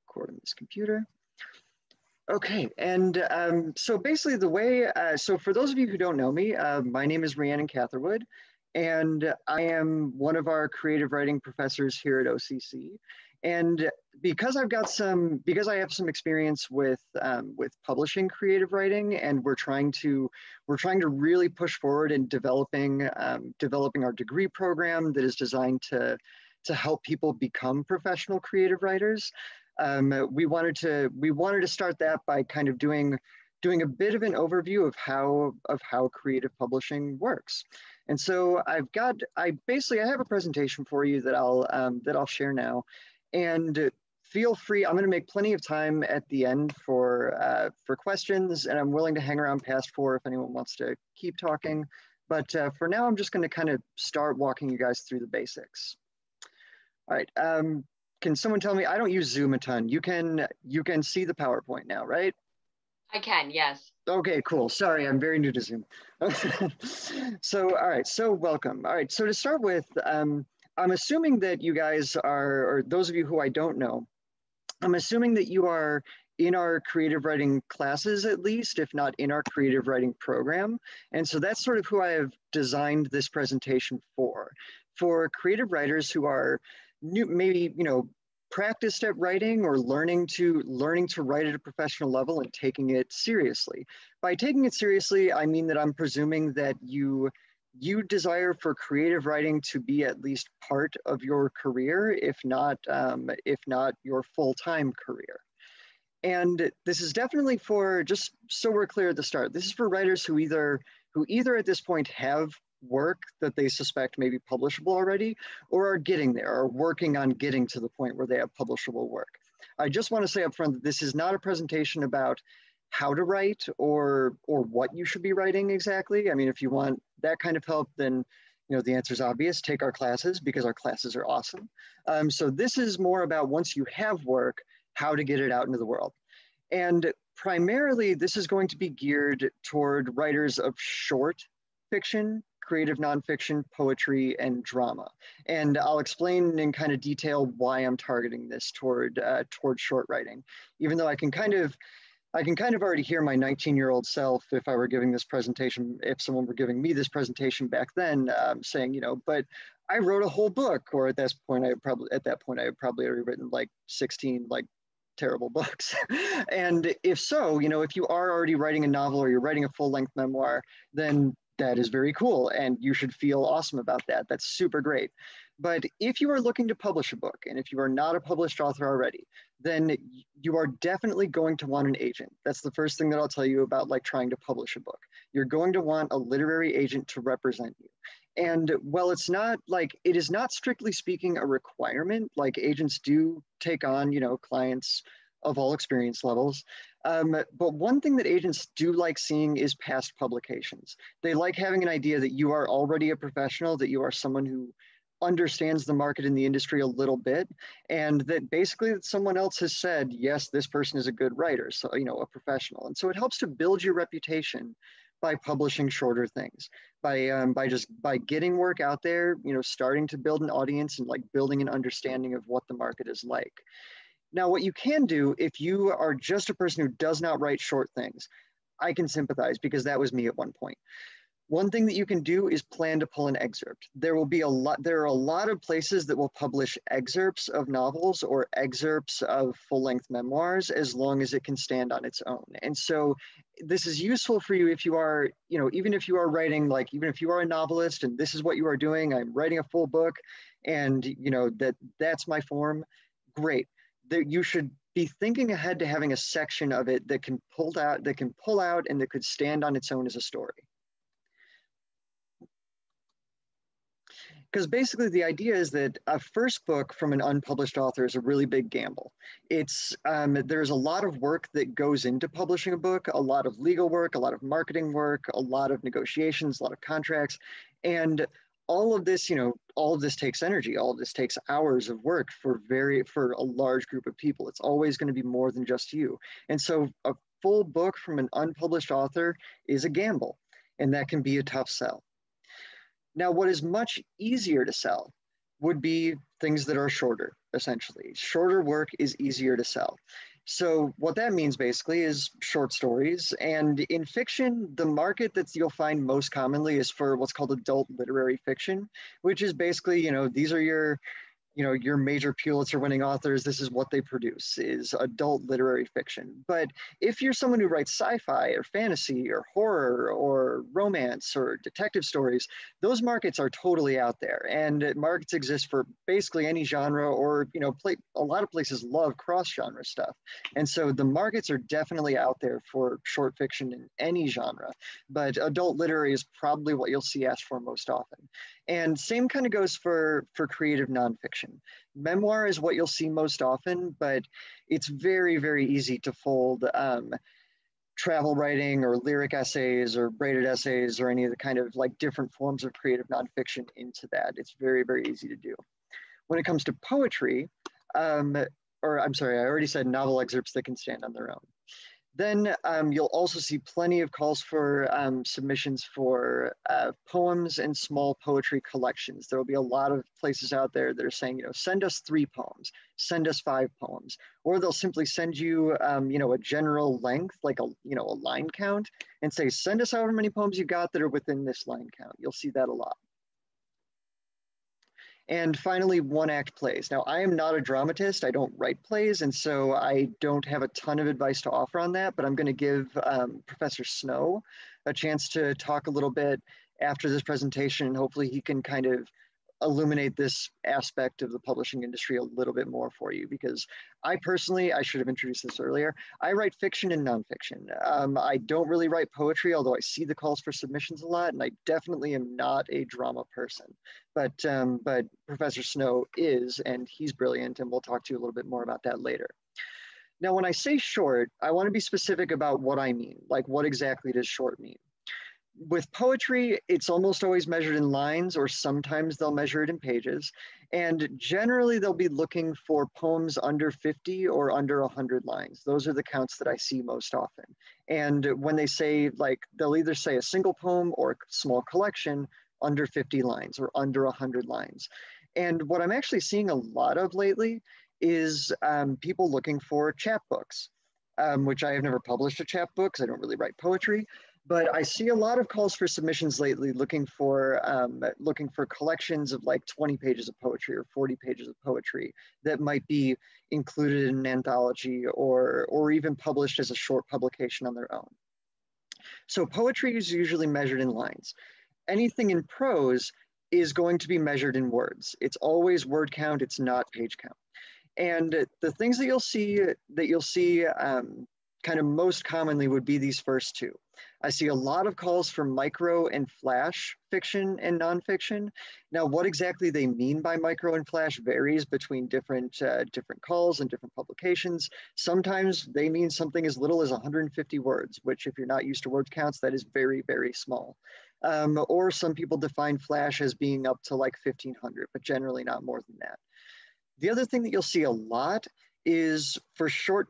record on this computer. Okay, and so basically the way, so for those of you who don't know me, my name is Rhiannon Catherwood, and I am one of our creative writing professors here at OCC. And because because I have some experience with publishing creative writing, and we're trying to really push forward in developing our degree program that is designed to help people become professional creative writers. We wanted to start that by kind of doing a bit of an overview of how creative publishing works. And so I have a presentation for you that I'll share now, and feel free. I'm going to make plenty of time at the end for questions, and I'm willing to hang around past 4 if anyone wants to keep talking. But for now, I'm just going to kind of start walking you guys through the basics. All right. Can someone tell me? I don't use Zoom a ton. You can see the PowerPoint now, right? I can, yes. Okay, cool. Sorry, I'm very new to Zoom. So, all right. So welcome. All right. So to start with, I'm assuming that you guys are, or those of you who I don't know, I'm assuming that you are in our creative writing classes, at least, if not in our creative writing program. And so that's sort of who I have designed this presentation for creative writers who are new, maybe, practiced at writing or learning to write at a professional level and taking it seriously. By taking it seriously, I mean that I'm presuming that you desire for creative writing to be at least part of your career, if not your full-time career. And this is definitely for, just so we're clear at the start, this is for writers who either at this point have work that they suspect may be publishable already, or are getting there, or working on getting to the point where they have publishable work. I just want to say up front that this is not a presentation about how to write or what you should be writing exactly. I mean, if you want that kind of help, then the answer is obvious. Take our classes, because our classes are awesome. So this is more about, once you have work, how to get it out into the world. And primarily, this is going to be geared toward writers of short fiction, creative nonfiction, poetry, and drama. And I'll explain in kind of detail why I'm targeting this toward short writing, even though I can kind of already hear my 19-year-old self, if I were giving this presentation, if someone were giving me this presentation back then, saying, but I wrote a whole book, or at that point I had probably already written like 16 terrible books. And if so, if you are already writing a novel or you're writing a full-length memoir, then that is very cool, and you should feel awesome about that. That's super great. But if you are looking to publish a book, and if you are not a published author already, then you are definitely going to want an agent. That's the first thing that I'll tell you about trying to publish a book. You're going to want a literary agent to represent you. And while it is not strictly speaking a requirement, agents do take on, clients of all experience levels. But one thing that agents do like seeing is past publications. They like having an idea that you are already a professional, that you are someone who understands the market in the industry a little bit, and that basically that someone else has said, yes, this person is a good writer, so, a professional. And so it helps to build your reputation by publishing shorter things, by getting work out there, starting to build an audience and building an understanding of what the market is like. Now, what you can do if you are just a person who does not write short things, I can sympathize, because that was me at one point. One thing that you can do is plan to pull an excerpt. There are a lot of places that will publish excerpts of novels or excerpts of full-length memoirs, as long as it can stand on its own. And so this is useful for you if you are, even if you are writing, even if you are a novelist and this is what you are doing, I'm writing a full book, and that's my form, great. You should be thinking ahead to having a section of it that can pull out and that could stand on its own as a story. Because basically the idea is that a first book from an unpublished author is a really big gamble. There's a lot of work that goes into publishing a book, a lot of legal work, a lot of marketing work, a lot of negotiations, a lot of contracts, and all of this, all of this takes energy. All of this takes hours of work for a large group of people. It's always going to be more than just you. And so a full book from an unpublished author is a gamble, and that can be a tough sell. Now, what is much easier to sell would be things that are shorter, essentially. Shorter work is easier to sell. So what that means basically is short stories. And in fiction, the market that you'll find most commonly is for what's called adult literary fiction, which is basically, these are your major Pulitzer winning authors. This is what they produce, is adult literary fiction. But if you're someone who writes sci-fi or fantasy or horror or romance or detective stories, those markets are totally out there. And markets exist for basically any genre, or a lot of places love cross-genre stuff. And so the markets are definitely out there for short fiction in any genre. But adult literary is probably what you'll see asked for most often. And same kind of goes for creative nonfiction. Memoir is what you'll see most often, but it's very, very easy to fold travel writing or lyric essays or braided essays or any of the kind of like different forms of creative nonfiction into that. It's very, very easy to do. When it comes to poetry, or I'm sorry, I already said novel excerpts that can stand on their own. Then you'll also see plenty of calls for submissions for poems and small poetry collections. There will be a lot of places out there that are saying, send us 3 poems, send us 5 poems, or they'll simply send you, a general length, like a line count, and say, send us however many poems you got that are within this line count. You'll see that a lot. And finally, one-act plays. Now, I am not a dramatist. I don't write plays, and so I don't have a ton of advice to offer on that, but I'm going to give Professor Snow a chance to talk a little bit after this presentation, and hopefully he can kind of illuminate this aspect of the publishing industry a little bit more for you, because I should have introduced this earlier, I write fiction and nonfiction. I don't really write poetry, although I see the calls for submissions a lot, and I definitely am not a drama person. But Professor Snow is, and he's brilliant, and we'll talk to you a little bit more about that later. Now, when I say short, I want to be specific about what I mean, like what exactly does short mean? With poetry, it's almost always measured in lines, or sometimes they'll measure it in pages. And generally, they'll be looking for poems under 50 or under 100 lines. Those are the counts that I see most often. And when they say, like, they'll either say a single poem or a small collection under 50 lines or under 100 lines. And what I'm actually seeing a lot of lately is people looking for chapbooks, which I have never published a chapbook because I don't really write poetry. But I see a lot of calls for submissions lately looking for collections of like 20 pages of poetry or 40 pages of poetry that might be included in an anthology or even published as a short publication on their own. So poetry is usually measured in lines. Anything in prose is going to be measured in words. It's always word count, it's not page count. And the things that you'll see kind of most commonly would be these first 2. I see a lot of calls for micro and flash fiction and nonfiction. Now, what exactly they mean by micro and flash varies between different calls and different publications. Sometimes they mean something as little as 150 words, which if you're not used to word counts, that is very, very small. Or some people define flash as being up to like 1,500, but generally not more than that. The other thing that you'll see a lot is for short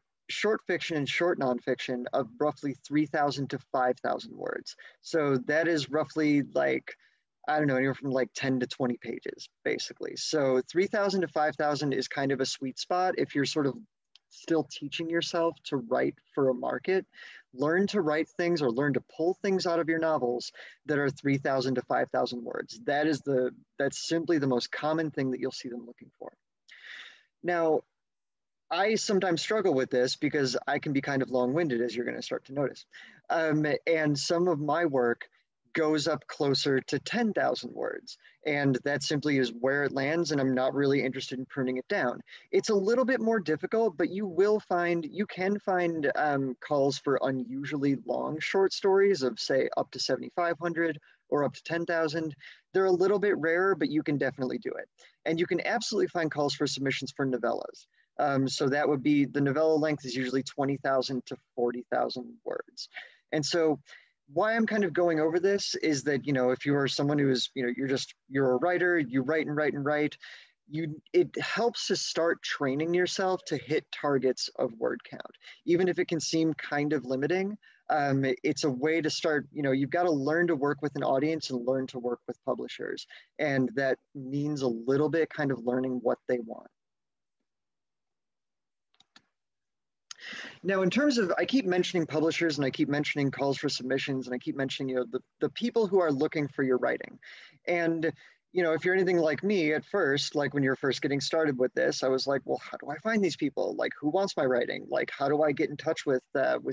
fiction and short nonfiction of roughly 3,000 to 5,000 words. So that is roughly like, I don't know, anywhere from like 10 to 20 pages, basically. So 3,000 to 5,000 is kind of a sweet spot if you're sort of still teaching yourself to write for a market. Learn to write things or learn to pull things out of your novels that are 3,000 to 5,000 words. That's simply the most common thing that you'll see them looking for. Now, I sometimes struggle with this because I can be kind of long-winded, as you're going to start to notice. And some of my work goes up closer to 10,000 words. And that simply is where it lands, and I'm not really interested in pruning it down. It's a little bit more difficult, but you can find calls for unusually long short stories of, say, up to 7,500 or up to 10,000. They're a little bit rarer, but you can definitely do it. And you can absolutely find calls for submissions for novellas. So that would be, the novella length is usually 20,000 to 40,000 words. And so why I'm kind of going over this is that, if you are someone who is, you're a writer, you write and write and write, it helps to start training yourself to hit targets of word count. Even if it can seem kind of limiting, it's a way to start, you've got to learn to work with an audience and learn to work with publishers. And that means a little bit kind of learning what they want. Now, in terms of, I keep mentioning publishers and I keep mentioning calls for submissions and I keep mentioning, the people who are looking for your writing. And, if you're anything like me at first, like when you're first getting started with this, I was like, well, how do I find these people? Like, who wants my writing? Like, how do I get in touch with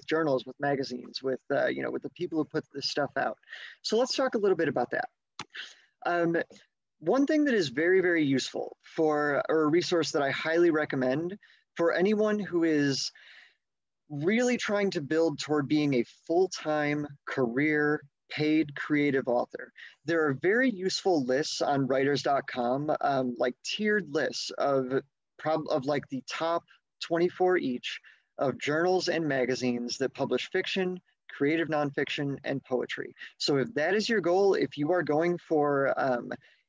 journals, with magazines, with the people who put this stuff out? So let's talk a little bit about that. Um, One thing that is very, very useful or a resource that I highly recommend for anyone who is really trying to build toward being a full-time career paid creative author. There are very useful lists on writers.com, like tiered lists of like the top 24 each of journals and magazines that publish fiction, creative nonfiction, and poetry. So if that is your goal, if you are going for,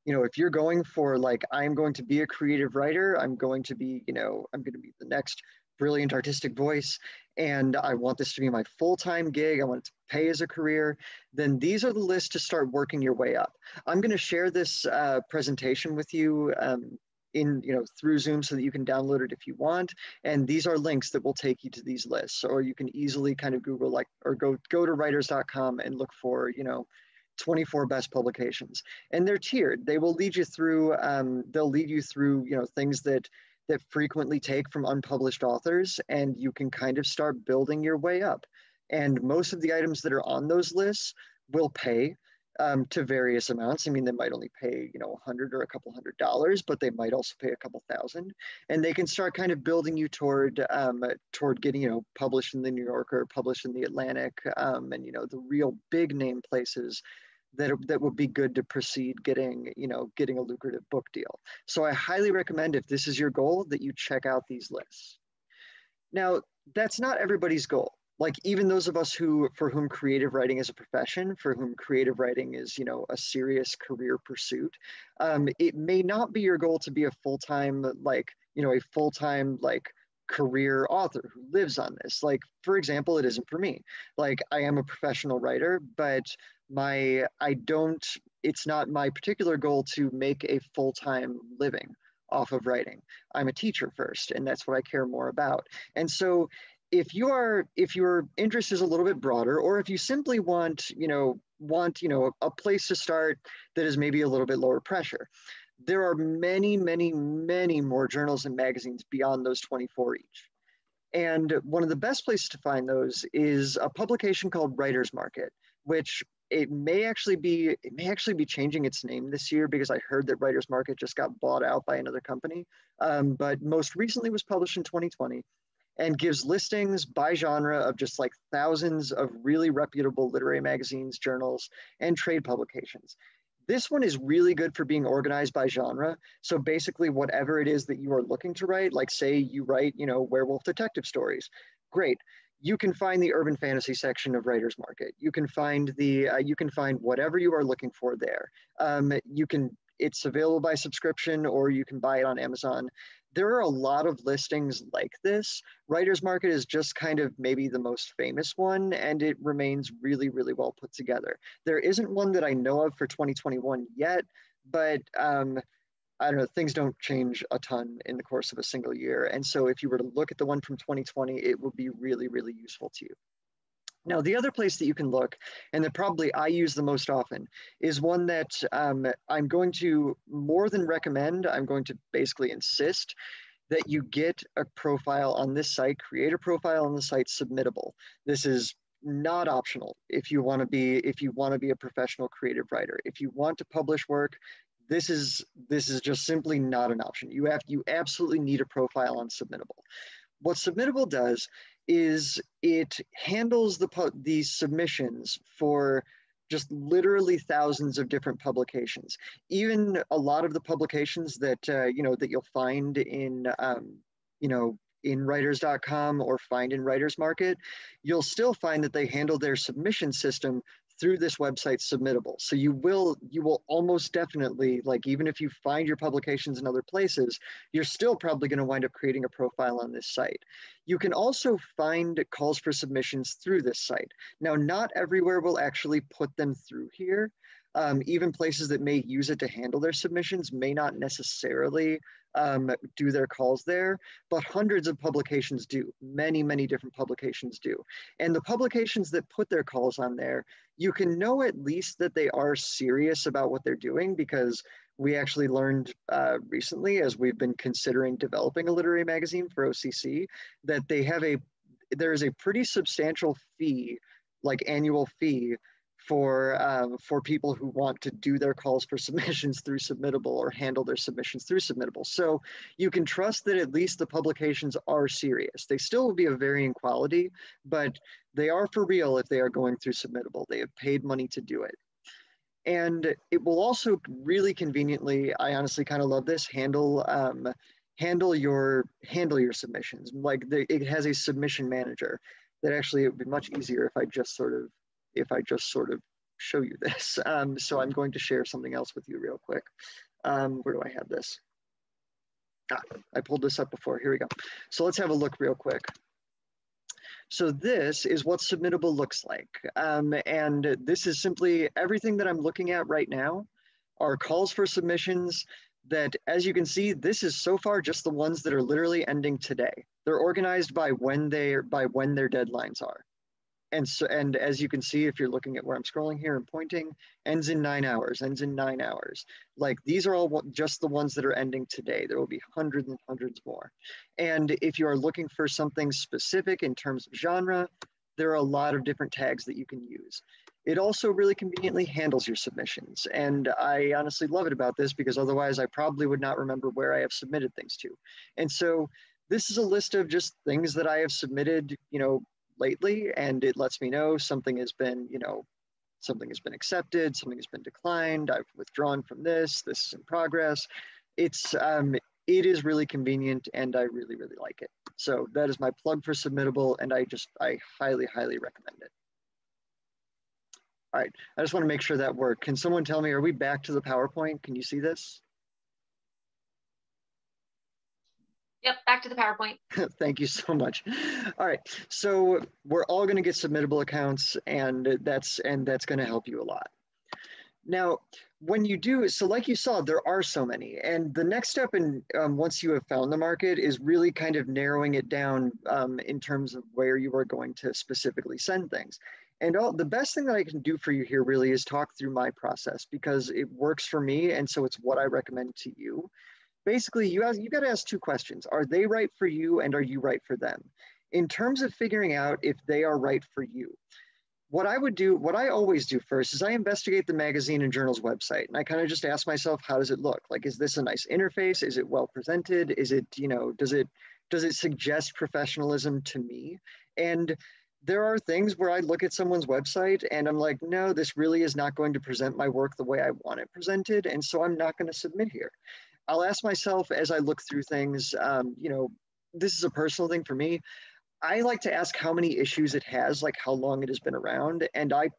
if you're going for like, I'm going to be a creative writer, I'm going to be the next brilliant artistic voice, and I want this to be my full-time gig, I want it to pay as a career, then these are the lists to start working your way up. I'm going to share this presentation with you through Zoom so that you can download it if you want. And these are links that will take you to these lists, or you can easily kind of Google or go to writers.com and look for, 24 best publications. And they're tiered. They will lead you through, things that frequently take from unpublished authors, and you can kind of start building your way up. And most of the items that are on those lists will pay to various amounts. I mean, they might only pay, $100 or a couple $100, but they might also pay a couple thousand. And they can start kind of building you toward getting, published in the New Yorker, published in the Atlantic, and, the real big name places that would be good to proceed getting a lucrative book deal. So I highly recommend, if this is your goal, that you check out these lists. Now, that's not everybody's goal. Like, even those of us for whom creative writing is a profession, for whom creative writing is, a serious career pursuit, it may not be your goal to be a full-time career author who lives on this. Like, for example, it isn't for me. Like, I am a professional writer, but it's not my particular goal to make a full-time living off of writing. I'm a teacher first, and that's what I care more about. And so if your interest is a little bit broader, or if you simply want a place to start that is maybe a little bit lower pressure, there are many, many, many more journals and magazines beyond those 24 each. And one of the best places to find those is a publication called Writers Market, which it may actually be changing its name this year, because I heard that Writers Market just got bought out by another company. But most recently was published in 2020 and gives listings by genre of just like thousands of really reputable literary magazines, journals, and trade publications. This one is really good for being organized by genre. So basically, whatever it is that you are looking to write, like say you write, werewolf detective stories, great. You can find the urban fantasy section of Writers Market. You can find whatever you are looking for there. It's available by subscription, or you can buy it on Amazon. There are a lot of listings like this. Writers Market is just kind of maybe the most famous one, and it remains really, really well put together. There isn't one that I know of for 2021 yet, but I don't know, things don't change a ton in the course of a single year. And so if you were to look at the one from 2020, it will be really, really useful to you. Now, the other place that you can look, and that probably I use the most often, is one that I'm going to more than recommend, I'm going to basically insist that you get a profile on this site, create a profile on the site, Submittable. This is not optional if you want to be a professional creative writer. If you want to publish work, this is just simply not an option. You absolutely need a profile on Submittable. What Submittable does is it handles the submissions for just literally thousands of different publications. Even a lot of the publications that that you'll find in in writers.com or find in Writers Market, you'll still find that they handle their submission system through this website, Submittable. So you will almost definitely, like, even if you find your publications in other places, you're still probably going to wind up creating a profile on this site. You can also find calls for submissions through this site. Now, not everywhere will actually put them through here. Even places that may use it to handle their submissions may not necessarily do their calls there, but hundreds of publications do. Many, many different publications do. And the publications that put their calls on there, you can know at least that they are serious about what they're doing, because we actually learned recently, as we've been considering developing a literary magazine for OCC, that there is a pretty substantial fee, like annual fee, for people who want to do their calls for submissions through Submittable or handle their submissions through Submittable. So you can trust that at least the publications are serious. They still will be of varying quality, but they are for real if they are going through Submittable. They have paid money to do it. And it will also really conveniently, I honestly kind of love this, handle your submissions. Like it has a submission manager that actually, it would be much easier if I just sort of show you this. So I'm going to share something else with you real quick. Where do I have this? I pulled this up before. Here we go. So let's have a look real quick. So this is what Submittable looks like. And this is simply everything that I'm looking at right now are calls for submissions that, as you can see, this is so far just the ones that are literally ending today. They're organized by when their deadlines are. And as you can see, if you're looking at where I'm scrolling here and pointing, ends in 9 hours, ends in 9 hours. Like these are all just the ones that are ending today. There will be hundreds and hundreds more. And if you are looking for something specific in terms of genre, there are a lot of different tags that you can use. It also really conveniently handles your submissions. And I honestly love it about this, because otherwise I probably would not remember where I have submitted things to. And so this is a list of just things that I have submitted, lately, and it lets me know something has been, something has been accepted, something has been declined, I've withdrawn from this is in progress. It is really convenient, and I really, really like it. So that is my plug for Submittable, and I highly, highly recommend it. All right, I just want to make sure that worked. Can someone tell me, are we back to the PowerPoint? Can you see this? Yep, back to the PowerPoint. Thank you so much. All right, so we're all going to get Submittable accounts, and that's going to help you a lot. Now, when you do, so like you saw, there are so many, and the next step in once you have found the market is really kind of narrowing it down in terms of where you are going to specifically send things. And the best thing that I can do for you here really is talk through my process, because it works for me, and so it's what I recommend to you. Basically, you got to ask two questions. Are they right for you, and are you right for them? In terms of figuring out if they are right for you, what I always do first is I investigate the magazine and journal's website, and I kind of just ask myself, how does it look? Like, is this a nice interface? Is it well presented? Is it, does it suggest professionalism to me? And there are things where I look at someone's website and I'm like, no, this really is not going to present my work the way I want it presented, and so I'm not going to submit here. I'll ask myself as I look through things, this is a personal thing for me. I like to ask how many issues it has, like how long it has been around. And I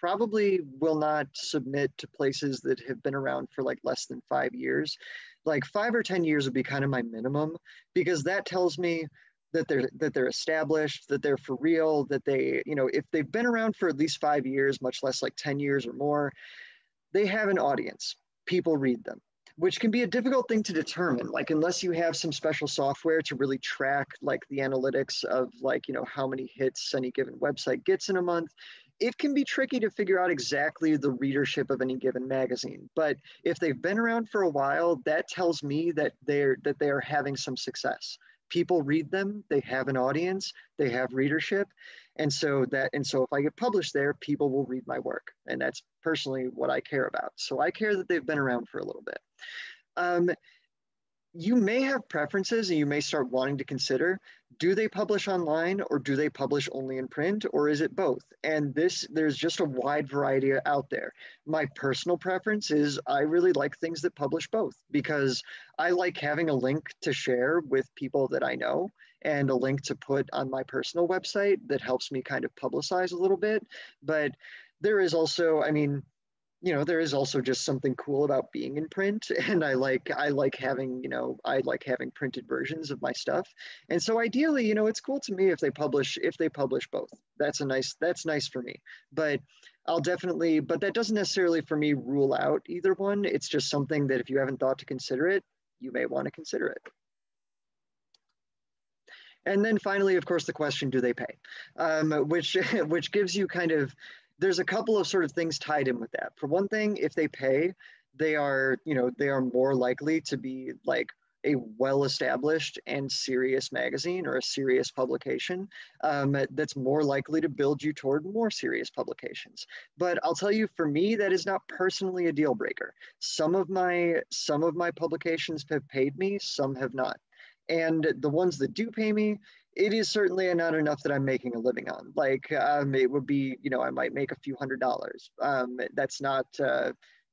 probably will not submit to places that have been around for like less than 5 years. Like 5 or 10 years would be kind of my minimum, because that tells me that they're established, that they're for real, that they, if they've been around for at least 5 years, much less like 10 years or more, they have an audience. People read them, which can be a difficult thing to determine. Like, unless you have some special software to really track like the analytics of like, how many hits any given website gets in a month, it can be tricky to figure out exactly the readership of any given magazine. But if they've been around for a while, that tells me that they are having some success. People read them, they have an audience, they have readership. And so if I get published there, people will read my work. And that's personally what I care about. So I care that they've been around for a little bit. You may have preferences, and you may start wanting to consider, do they publish online, or do they publish only in print, or is it both? And there's just a wide variety out there. My personal preference is I really like things that publish both, because I like having a link to share with people that I know, and a link to put on my personal website that helps me kind of publicize a little bit. But there is also, you know, there is also just something cool about being in print, and I like having, you know, I like having printed versions of my stuff. And so ideally, you know, it's cool to me if they publish both. That's nice for me. But I'll definitely, but that doesn't necessarily for me rule out either one. It's just something that if you haven't thought to consider it, you may want to consider it. And then finally, of course, the question, do they pay? Which, which gives you kind of, there's a couple of sort of things tied in with that. For one thing, if they pay, they are, you know, they are more likely to be like a well-established and serious magazine or a serious publication that's more likely to build you toward more serious publications. But I'll tell you, for me, that is not personally a deal breaker. Some of my publications have paid me, some have not. And the ones that do pay me, it is certainly not enough that I'm making a living on. Like it would be, you know, I might make a few $100s. That's not,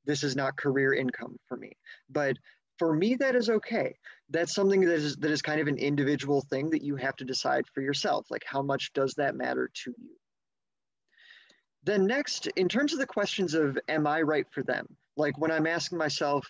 this is not career income for me. But for me, that is okay. That's something that is kind of an individual thing that you have to decide for yourself. Like, how much does that matter to you? Then next, in terms of the questions of, am I right for them? Like when I'm asking myself,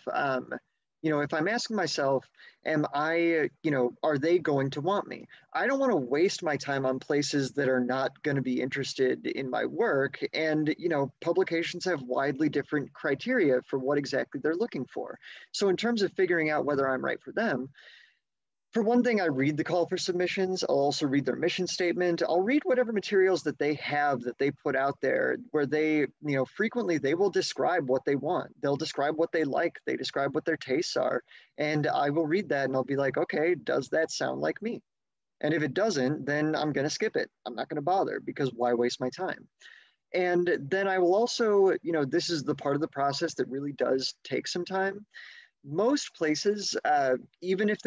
you know, if I'm asking myself, am I, you know, are they going to want me? I don't want to waste my time on places that are not going to be interested in my work. And, you know, publications have widely different criteria for what exactly they're looking for. So in terms of figuring out whether I'm right for them, for one thing, I read the call for submissions. I'll also read their mission statement. I'll read whatever materials that they have that they put out there where they, you know, frequently they will describe what they want. They'll describe what they like. They describe what their tastes are. And I will read that and I'll be like, okay, does that sound like me? And if it doesn't, then I'm going to skip it. I'm not going to bother because why waste my time? And then I will also, you know, this is the part of the process that really does take some time. Most places, even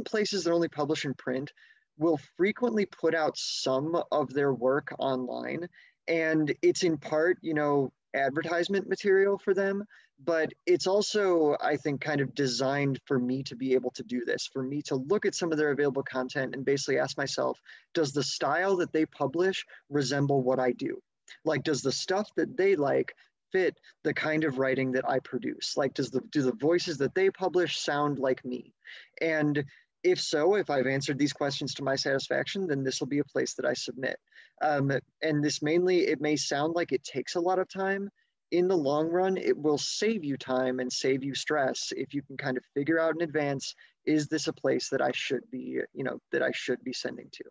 places that only publish in print, will frequently put out some of their work online. And it's in part, you know, advertisement material for them, but it's also, I think, kind of designed for me to be able to do this, for me to look at some of their available content and basically ask myself, does the style that they publish resemble what I do? Like, does the stuff that they like fit the kind of writing that I produce? Like, do the voices that they publish sound like me? And if so, if I've answered these questions to my satisfaction, then this will be a place that I submit. And this mainly, it may sound like it takes a lot of time. In the long run, it will save you time and save you stress if you can kind of figure out in advance, is this a place that I should be, you know, that I should be sending to?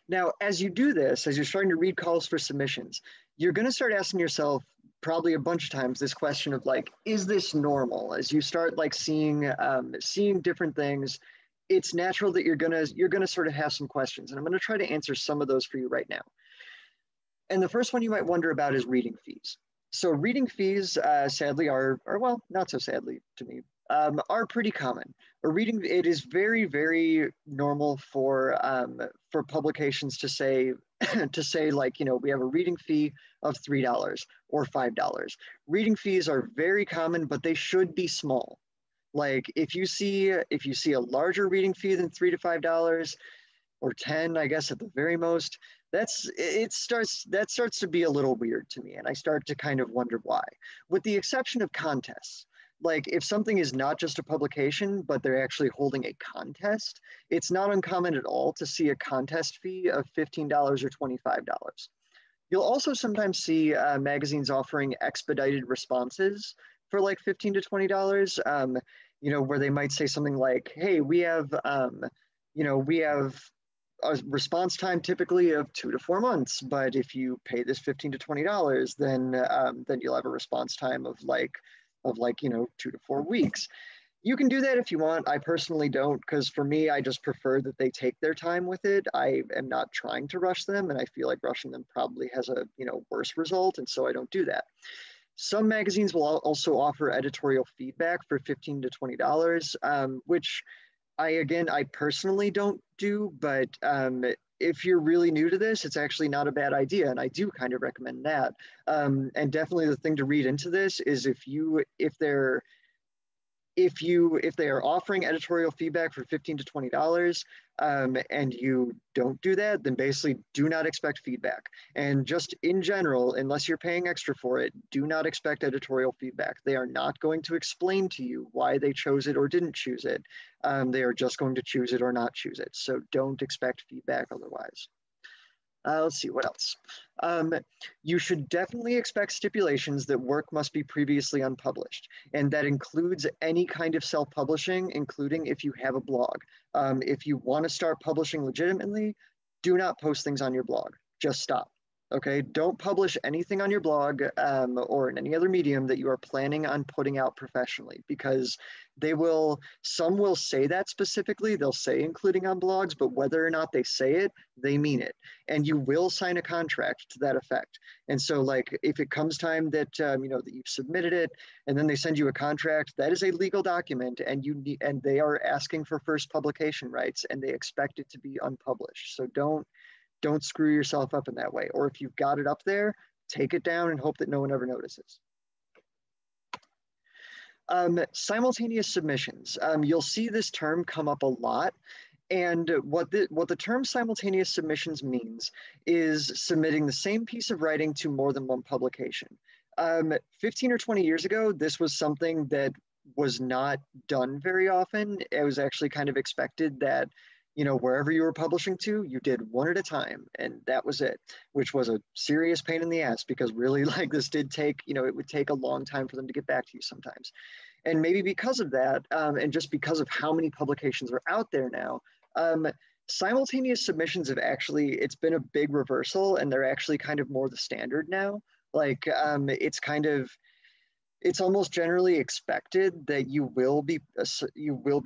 Now, as you do this, as you're starting to read calls for submissions, you're going to start asking yourself probably a bunch of times this question of like, is this normal? As you start like seeing different things, it's natural that you're gonna sort of have some questions, and I'm going to try to answer some of those for you right now. And the first one you might wonder about is reading fees. So reading fees, sadly, are well, not so sadly to me, are pretty common. It is very, very normal for publications to say to say like, you know, we have a reading fee of $3 or $5. Reading fees are very common, but they should be small. Like if you see a larger reading fee than $3 to $5 or 10, I guess at the very most, that starts to be a little weird to me, and I start to kind of wonder why. With the exception of contests, like if something is not just a publication, but they're actually holding a contest, it's not uncommon at all to see a contest fee of $15 or $25. You'll also sometimes see magazines offering expedited responses for like $15 to $20. You know, where they might say something like, "Hey, we have a response time typically of 2 to 4 months, but if you pay this $15 to $20, then you'll have a response time of like 2 to 4 weeks." You can do that if you want. I personally don't, because for me, I just prefer that they take their time with it. I am not trying to rush them, and I feel like rushing them probably has a worse result, and so I don't do that. Some magazines will also offer editorial feedback for $15 to $20, which I personally don't do, but if you're really new to this, it's actually not a bad idea, and I do kind of recommend that. And definitely the thing to read into this is if they are offering editorial feedback for $15 to $20, and you don't do that, then basically do not expect feedback. And just in general, unless you're paying extra for it, do not expect editorial feedback. They are not going to explain to you why they chose it or didn't choose it. They are just going to choose it or not choose it. So don't expect feedback otherwise. Let's see, what else? You should definitely expect stipulations that work must be previously unpublished, and that includes any kind of self-publishing, including if you have a blog. If you want to start publishing legitimately, do not post things on your blog. Just stop. Okay, don't publish anything on your blog or in any other medium that you are planning on putting out professionally, because some will say that specifically, they'll say including on blogs, but whether or not they say it, they mean it. And you will sign a contract to that effect. And so like, if it comes time that, that you've submitted it and then they send you a contract, that is a legal document, and and they are asking for first publication rights, and they expect it to be unpublished. So don't screw yourself up in that way. Or if you've got it up there, take it down and hope that no one ever notices. Simultaneous submissions. You'll see this term come up a lot. And what the term simultaneous submissions means is submitting the same piece of writing to more than one publication. 15 or 20 years ago, this was something that was not done very often. It was actually kind of expected that wherever you were publishing to, you did one at a time, and that was it, which was a serious pain in the ass, because really, like, this did take, it would take a long time for them to get back to you sometimes. And maybe because of that, and just because of how many publications are out there now, simultaneous submissions it's been a big reversal, and they're actually kind of more the standard now. Like, it's almost generally expected that you will be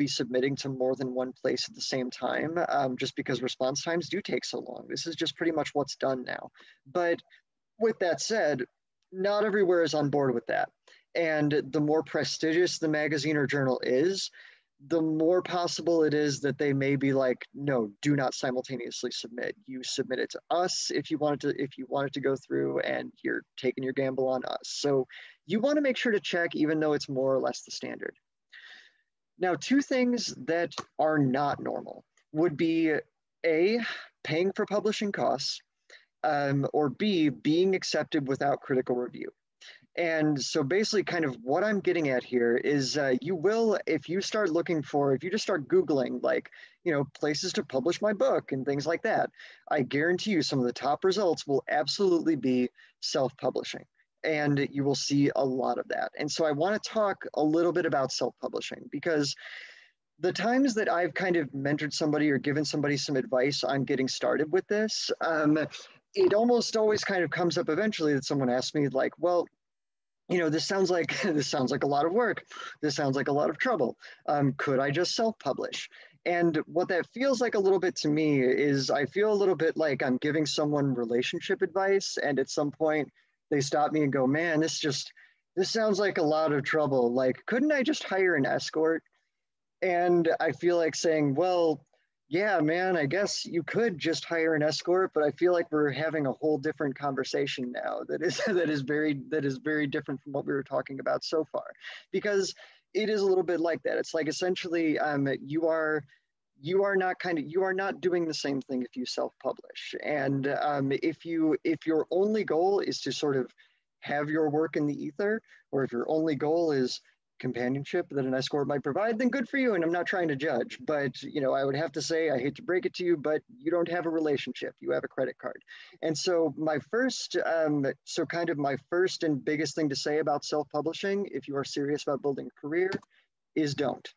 submitting to more than one place at the same time, just because response times do take so long. This is just pretty much what's done now. But with that said, not everywhere is on board with that. And the more prestigious the magazine or journal is, the more possible it is that they may be like, no, do not simultaneously submit. You submit it to us if you want it to go through, and you're taking your gamble on us. So you want to make sure to check, even though it's more or less the standard. Now, two things that are not normal would be A, paying for publishing costs, or B, being accepted without critical review. And so basically kind of what I'm getting at here is you will, if you just start Googling like, places to publish my book and things like that, I guarantee you some of the top results will absolutely be self-publishing. And you will see a lot of that. And so I want to talk a little bit about self-publishing, because the times that I've kind of mentored somebody or given somebody some advice on getting started with this, it almost always kind of comes up eventually that someone asks me like, well, this sounds like a lot of work. This sounds like a lot of trouble. Could I just self-publish? And what that feels like a little bit to me is I feel a little bit like I'm giving someone relationship advice, and at some point they stop me and go, man, this sounds like a lot of trouble. Like, couldn't I just hire an escort? And I feel like saying, well, yeah, man, I guess you could just hire an escort, but I feel like we're having a whole different conversation now that is very different from what we were talking about so far, because it is a little bit like that. It's like essentially you are not doing the same thing if you self-publish. And if your only goal is to sort of have your work in the ether, or if your only goal is companionship that an escort might provide, then good for you. And I'm not trying to judge, but I would have to say, I hate to break it to you, but you don't have a relationship, you have a credit card. And so my first and biggest thing to say about self-publishing, if you are serious about building a career, is don't.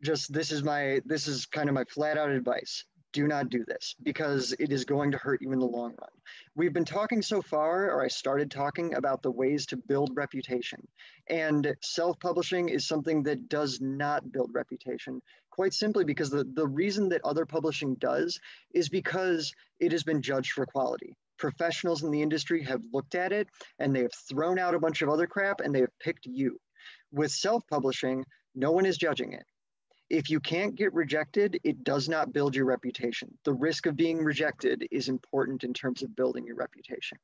This is kind of my flat out advice. Do not do this, because it is going to hurt you in the long run. We've been talking so far, or I started talking about the ways to build reputation. And self-publishing is something that does not build reputation, quite simply because the reason that other publishing does is because it has been judged for quality. Professionals in the industry have looked at it, and they have thrown out a bunch of other crap, and they have picked you. With self-publishing, no one is judging it. If you can't get rejected, it does not build your reputation. The risk of being rejected is important in terms of building your reputation.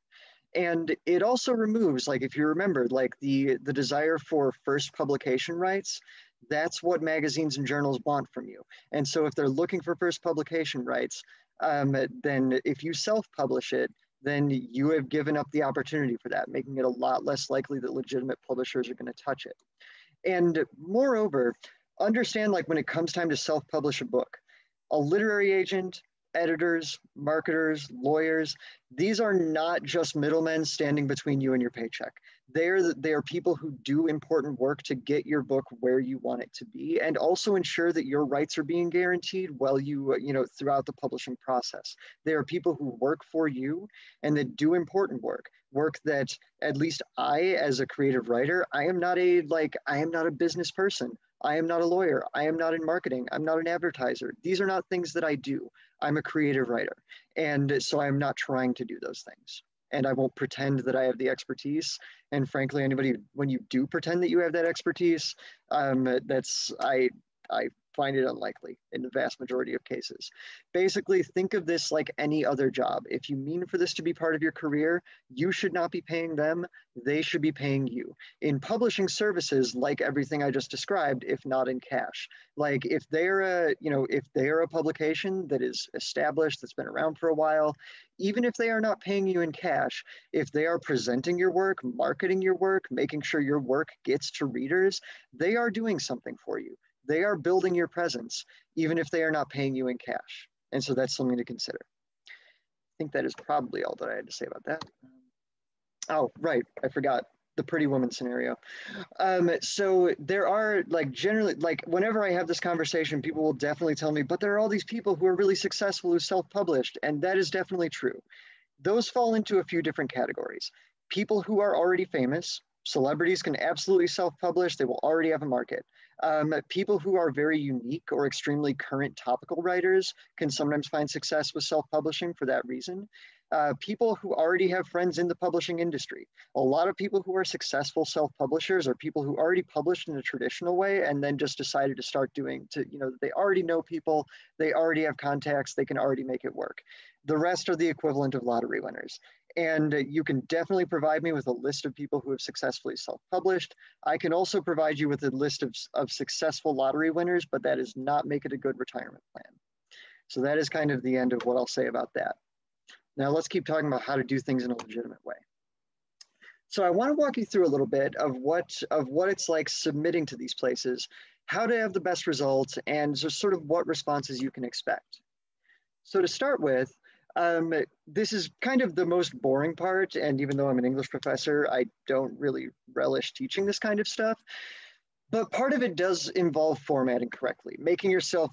And it also removes, like, if you remember, like the desire for first publication rights, That's what magazines and journals want from you. And so if they're looking for first publication rights, then if you self-publish it, then you have given up the opportunity for that, making it a lot less likely that legitimate publishers are going to touch it. And moreover, understand like when it comes time to self-publish a book, a literary agent, editors, marketers, lawyers, these are not just middlemen standing between you and your paycheck. They are people who do important work to get your book where you want it to be, and also ensure that your rights are being guaranteed while throughout the publishing process. They are people who work for you and that do important work that at least I, as a creative writer, I am not a business person. I am not a lawyer. I am not in marketing. I'm not an advertiser. These are not things that I do. I'm a creative writer. And so I'm not trying to do those things. And I won't pretend that I have the expertise. And frankly, when you do pretend that you have that expertise, I find it unlikely in the vast majority of cases. Basically, think of this like any other job. If you mean for this to be part of your career, you should not be paying them. They should be paying you. In publishing services, like everything I just described, if not in cash. Like if they're a publication that is established, that's been around for a while, even if they are not paying you in cash, if they are presenting your work, marketing your work, making sure your work gets to readers, they are doing something for you. They are building your presence, even if they are not paying you in cash. And so that's something to consider. I think that is probably all that I had to say about that. Oh, right, I forgot the pretty woman scenario. So there are generally, whenever I have this conversation, people will definitely tell me, but there are all these people who are really successful who self-published, and that is definitely true. Those fall into a few different categories. People who are already famous, celebrities can absolutely self-publish, they will already have a market. People who are very unique or extremely current topical writers can sometimes find success with self-publishing for that reason. People who already have friends in the publishing industry. A lot of people who are successful self-publishers are people who already published in a traditional way and then just decided to start they already know people, they already have contacts, they can already make it work. The rest are the equivalent of lottery winners. And you can definitely provide me with a list of people who have successfully self-published. I can also provide you with a list of successful lottery winners, but that does not make it a good retirement plan. So that is kind of the end of what I'll say about that. Now let's keep talking about how to do things in a legitimate way. So I want to walk you through a little bit of what it's like submitting to these places, how to have the best results, and just sort of what responses you can expect. So to start with, this is kind of the most boring part, and even though I'm an English professor, I don't really relish teaching this kind of stuff. But part of it does involve formatting correctly, making your stuff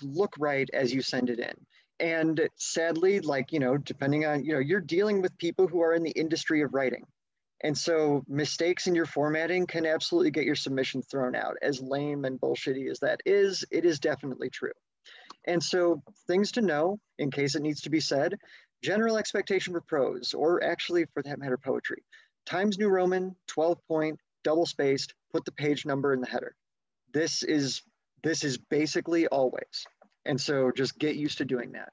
look right as you send it in. And sadly, depending on, you're dealing with people who are in the industry of writing. And so mistakes in your formatting can absolutely get your submission thrown out. As lame and bullshitty as that is, it is definitely true. And so things to know in case it needs to be said: general expectation for prose, or actually for that matter, poetry. Times New Roman, 12 point, double spaced, put the page number in the header. This is basically always. And so just get used to doing that.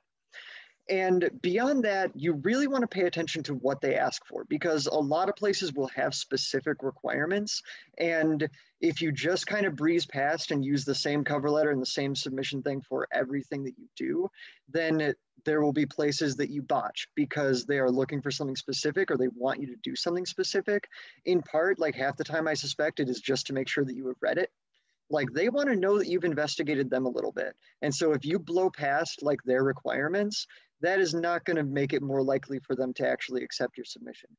And beyond that, you really want to pay attention to what they ask for, because a lot of places will have specific requirements. And if you just kind of breeze past and use the same cover letter and the same submission thing for everything that you do, then there will be places that you botch because they are looking for something specific, or they want you to do something specific. In part, like half the time I suspect it is just to make sure that you have read it. Like they want to know that you've investigated them a little bit. And so if you blow past like their requirements, that is not going to make it more likely for them to actually accept your submission.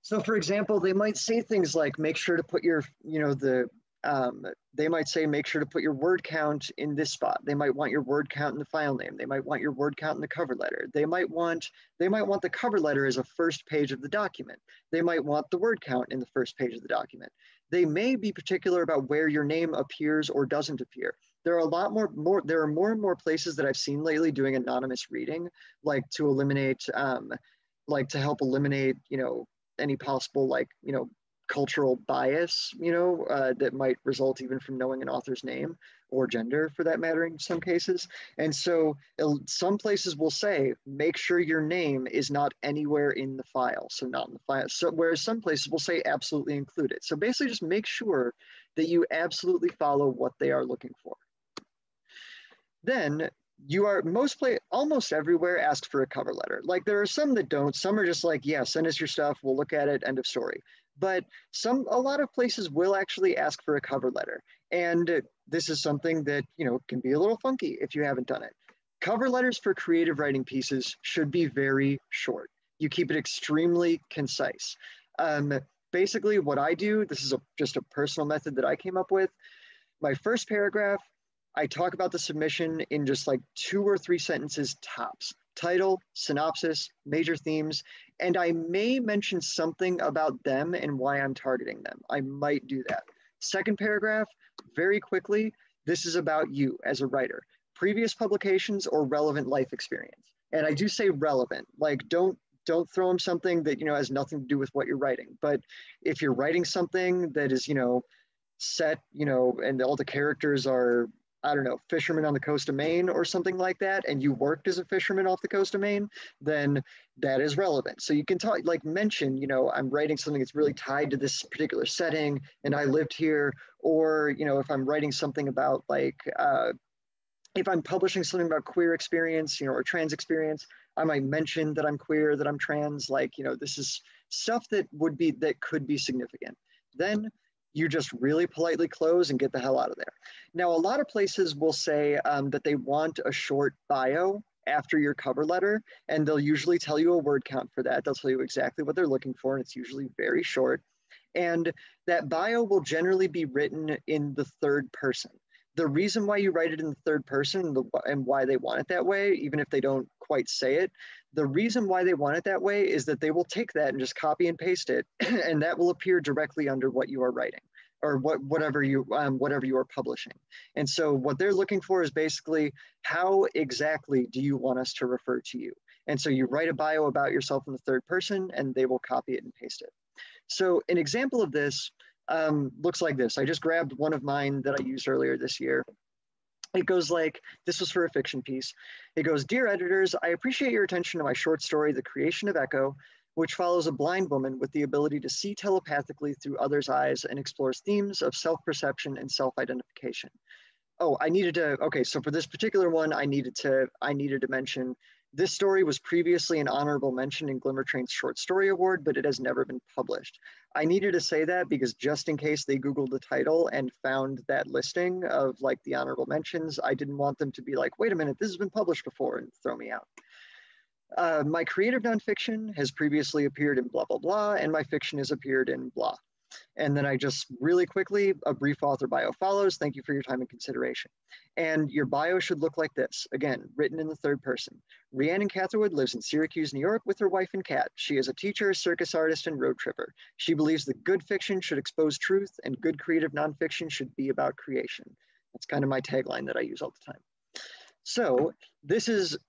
So for example, they might say things like, make sure to put your, they might say, make sure to put your word count in this spot. They might want your word count in the file name. They might want your word count in the cover letter. They might want the cover letter as a first page of the document. They might want the word count in the first page of the document. They may be particular about where your name appears or doesn't appear. There are there are more and more places that I've seen lately doing anonymous reading, like to help eliminate, any possible cultural bias, that might result even from knowing an author's name or gender for that matter in some cases. And so some places will say, make sure your name is not anywhere in the file. So not in the file. So whereas some places will say absolutely include it. So basically just make sure that you absolutely follow what they are looking for. Then you are almost everywhere asks for a cover letter. Like there are some that don't, some are just like, yeah, send us your stuff, we'll look at it, end of story. But a lot of places will actually ask for a cover letter. And this is something that, can be a little funky if you haven't done it. Cover letters for creative writing pieces should be very short. You keep it extremely concise. Basically what I do, this is just a personal method that I came up with. My first paragraph, I talk about the submission in just like 2 or 3 sentences tops. Title, synopsis, major themes, and I may mention something about them and why I'm targeting them. I might do that. Second paragraph, very quickly, this is about you as a writer, previous publications or relevant life experience. And I do say relevant, like don't throw them something that, has nothing to do with what you're writing. But if you're writing something that is, set, and all the characters are, I don't know, fishermen on the coast of Maine or something like that, and you worked as a fisherman off the coast of Maine, then that is relevant. So you can talk, like mention, I'm writing something that's really tied to this particular setting and I lived here. Or, if I'm writing something about like, if I'm publishing something about queer experience, or trans experience, I might mention that I'm queer, that I'm trans, like, this is stuff that could be significant. Then you just really politely close and get the hell out of there. Now, a lot of places will say that they want a short bio after your cover letter, and they'll usually tell you a word count for that. They'll tell you exactly what they're looking for, and it's usually very short. And that bio will generally be written in the third person. The reason why you write it in the third person and why they want it that way, even if they don't quite say it, the reason why they want it that way is that they will take that and just copy and paste it, and that will appear directly under what you are writing or whatever you are publishing. And so what they're looking for is basically, how exactly do you want us to refer to you? And so you write a bio about yourself in the third person, and they will copy it and paste it. So an example of this looks like this. I just grabbed one of mine that I used earlier this year. It goes like, this was for a fiction piece. It goes, "Dear editors, I appreciate your attention to my short story, The Creation of Echo, which follows a blind woman with the ability to see telepathically through others' eyes and explores themes of self-perception and self-identification." Oh, okay, so for this particular one, I needed to mention, this story was previously an honorable mention in Glimmer Train's Short Story Award, but it has never been published. I needed to say that because just in case they Googled the title and found that listing of like the honorable mentions, I didn't want them to be like, wait a minute, this has been published before, and throw me out. My creative nonfiction has previously appeared in blah, blah, blah, and my fiction has appeared in blah. And then I just really quickly, a brief author bio follows. Thank you for your time and consideration. And your bio should look like this. Again, written in the third person. Rhiannon Catherwood lives in Syracuse, New York with her wife and cat. She is a teacher, circus artist, and road tripper. She believes that good fiction should expose truth and good creative nonfiction should be about creation. That's kind of my tagline that I use all the time. So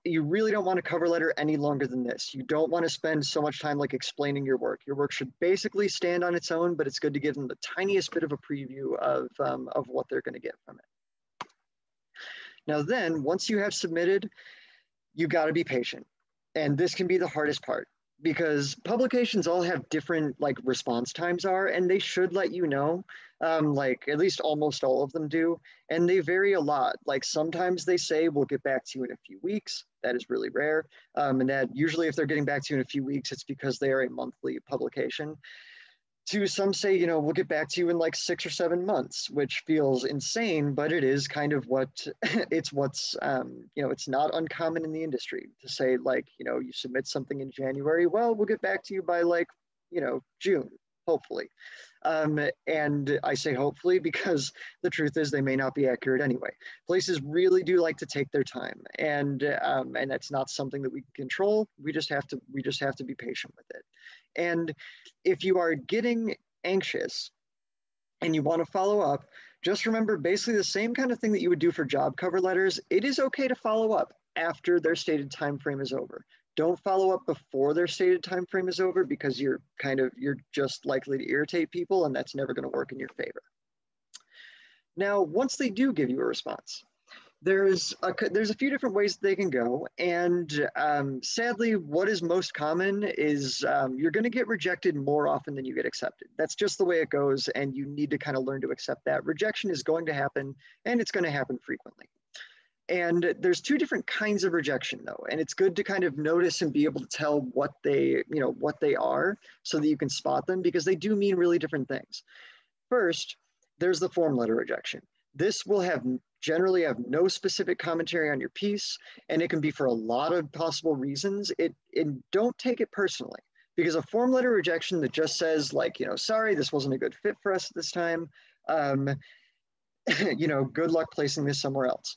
you really don't want a cover letter any longer than this. You don't want to spend so much time like explaining your work. Your work should basically stand on its own, but it's good to give them the tiniest bit of a preview of what they're going to get from it. Now then, once you have submitted, you got to be patient. And this can be the hardest part because publications all have different like response times are, and they should let you know, like at least almost all of them do, and they vary a lot. Like sometimes they say, we'll get back to you in a few weeks. That is really rare. And that usually if they're getting back to you in a few weeks, it's because they are a monthly publication. To some say, we'll get back to you in like 6 or 7 months, which feels insane, but it is kind of it's not uncommon in the industry to say like, you submit something in January, well, we'll get back to you by like, June, hopefully. And I say hopefully because the truth is they may not be accurate anyway. Places really do like to take their time, and that's not something that we can control. We just have to be patient with it. And if you are getting anxious and you want to follow up, just remember basically the same kind of thing that you would do for job cover letters. It is okay to follow up after their stated time frame is over. Don't follow up before their stated time frame is over, because you're just likely to irritate people, and that's never going to work in your favor. Now, once they do give you a response, there's a few different ways they can go, and sadly, what is most common is you're going to get rejected more often than you get accepted. That's just the way it goes, and you need to kind of learn to accept that. Rejection is going to happen, and it's going to happen frequently. And there's two different kinds of rejection, though, and it's good to kind of notice and be able to tell what they are, so that you can spot them, because they do mean really different things. First, there's the form letter rejection. This will generally have no specific commentary on your piece, and it can be for a lot of possible reasons. Don't take it personally, because a form letter rejection that just says, like, sorry, this wasn't a good fit for us at this time, good luck placing this somewhere else.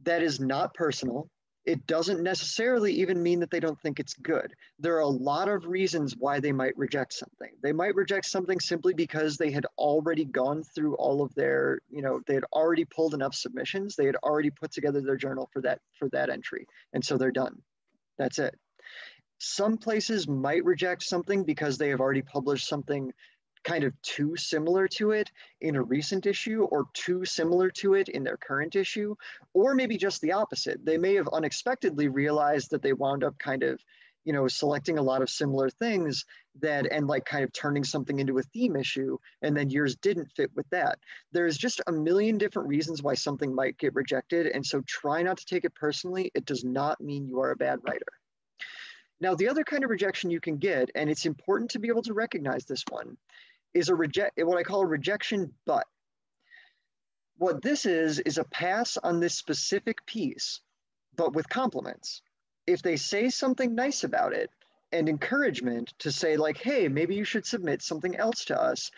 That is not personal. It doesn't necessarily even mean that they don't think it's good. There are a lot of reasons why they might reject something. They might reject something simply because they had already gone through all of their, they had already pulled enough submissions. They had already put together their journal for that entry. And so they're done. That's it. Some places might reject something because they have already published something kind of too similar to it in a recent issue, or too similar to it in their current issue, or maybe just the opposite. They may have unexpectedly realized that they wound up kind of, selecting a lot of similar things and like kind of turning something into a theme issue, and then yours didn't fit with that. There's just a million different reasons why something might get rejected, and so try not to take it personally. It does not mean you are a bad writer. Now, the other kind of rejection you can get, and it's important to be able to recognize this one, is what I call a rejection but. What this is a pass on this specific piece, but with compliments. If they say something nice about it and encouragement to say, like, hey, maybe you should submit something else to us,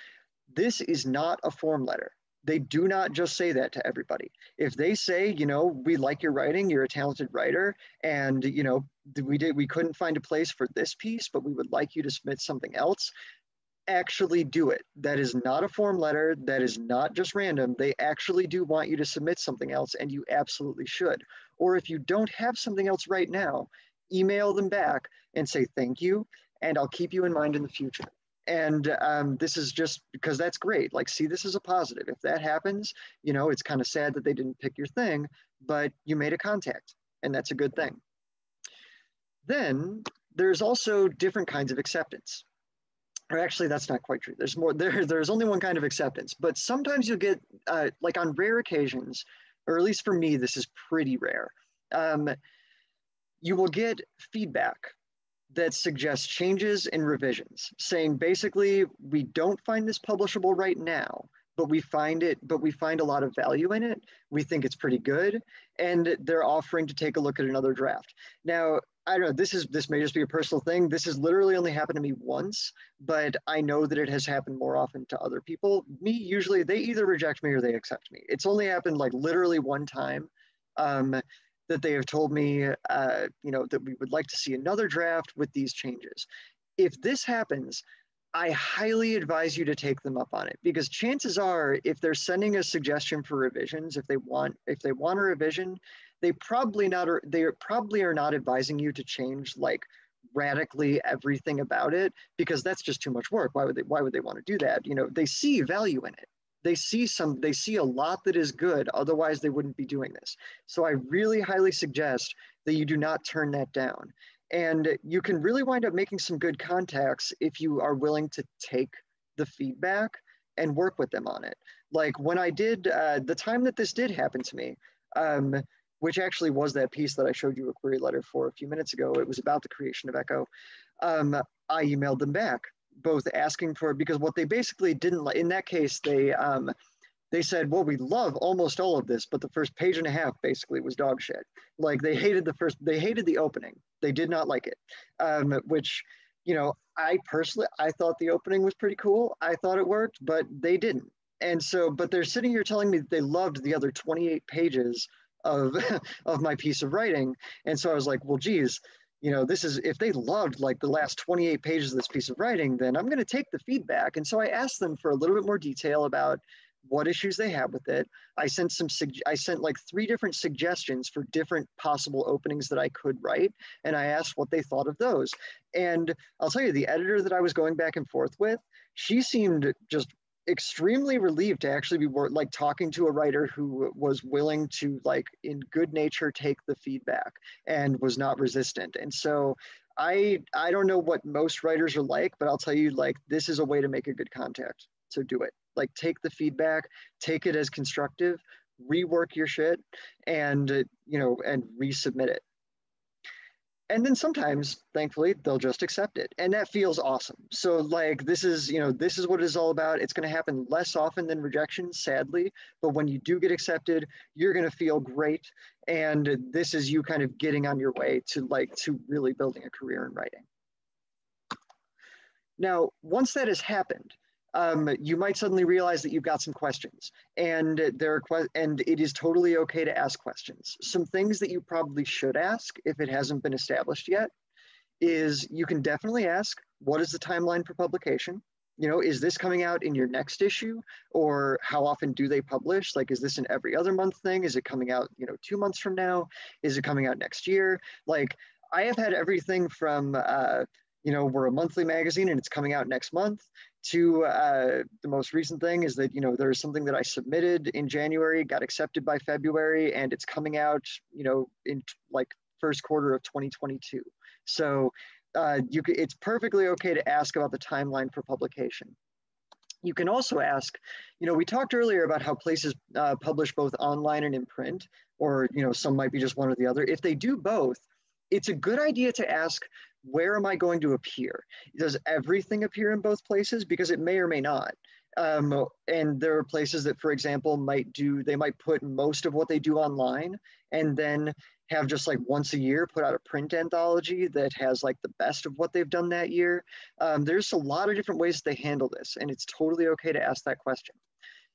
this is not a form letter. They do not just say that to everybody. If they say, we like your writing, you're a talented writer, and we couldn't find a place for this piece, but we would like you to submit something else, actually do it. That is not a form letter. That is not just random. They actually do want you to submit something else, and you absolutely should. Or if you don't have something else right now, email them back and say thank you, and I'll keep you in mind in the future. And this is just because that's great. Like, see this as a positive. If that happens, it's kind of sad that they didn't pick your thing, but you made a contact, and that's a good thing. Then there's also different kinds of acceptance. Or actually, that's not quite true. There's more. There's only one kind of acceptance, but sometimes you'll get, like on rare occasions, or at least for me, this is pretty rare. You will get feedback that suggests changes and revisions, saying basically, we don't find this publishable right now, but we find a lot of value in it. We think it's pretty good, and they're offering to take a look at another draft. Now, I don't know, this may just be a personal thing. This has literally only happened to me once, but I know that it has happened more often to other people. Me, usually they either reject me or they accept me. It's only happened like literally one time that they have told me, that we would like to see another draft with these changes. If this happens, I highly advise you to take them up on it, because chances are, if they're sending a suggestion for revisions, if they want a revision, they probably are not advising you to change like radically everything about it, because that's just too much work. Why would they want to do that? They see value in it. They see a lot that is good. Otherwise, they wouldn't be doing this. So I really highly suggest that you do not turn that down. And you can really wind up making some good contacts if you are willing to take the feedback and work with them on it. Like when I did, the time that this did happen to me, which actually was that piece that I showed you a query letter for a few minutes ago. It was about the creation of Echo. I emailed them back, both asking for, because what they basically didn't like, in that case, they said, well, we love almost all of this, but the first page and a half basically was dog shit. Like they hated the opening. They did not like it, which, I thought the opening was pretty cool. I thought it worked, but they didn't. And so, but they're sitting here telling me that they loved the other 28 pages of my piece of writing. And so I was like, well, geez, if they loved like the last 28 pages of this piece of writing, then I'm going to take the feedback. And so I asked them for a little bit more detail about what issues they have with it. I sent like 3 different suggestions for different possible openings that I could write, and I asked what they thought of those. And I'll tell you, the editor that I was going back and forth with, she seemed just extremely relieved to actually be like talking to a writer who was willing to, like, in good nature take the feedback and was not resistant. And so I don't know what most writers are like, but I'll tell you, like, this is a way to make a good contact. So do it. Like, take the feedback, take it as constructive, rework your shit, and and resubmit it. And then sometimes, thankfully, they'll just accept it, and that feels awesome. So, like, this is what it's all about. It's going to happen less often than rejection, sadly, but when you do get accepted, you're going to feel great, and this is you kind of getting on your way to really building a career in writing. Now, once that has happened, you might suddenly realize that you've got some questions, and it is totally okay to ask questions. Some things that you probably should ask if it hasn't been established yet is, you can definitely ask, what is the timeline for publication? Is this coming out in your next issue, or how often do they publish? Like, is this an every other month thing? Is it coming out 2 months from now? Is it coming out next year? Like, I have had everything from we're a monthly magazine and it's coming out next month, to the most recent thing is that there's something that I submitted in January, got accepted by February, and it's coming out in like first quarter of 2022. So it's perfectly okay to ask about the timeline for publication. You can also ask, we talked earlier about how places publish both online and in print, or some might be just one or the other. If they do both, it's a good idea to ask, where am I going to appear? Does everything appear in both places? Because it may or may not. And there are places that, for example, they might put most of what they do online, and then have just like once a year put out a print anthology that has like the best of what they've done that year. There's a lot of different ways they handle this, and it's totally okay to ask that question.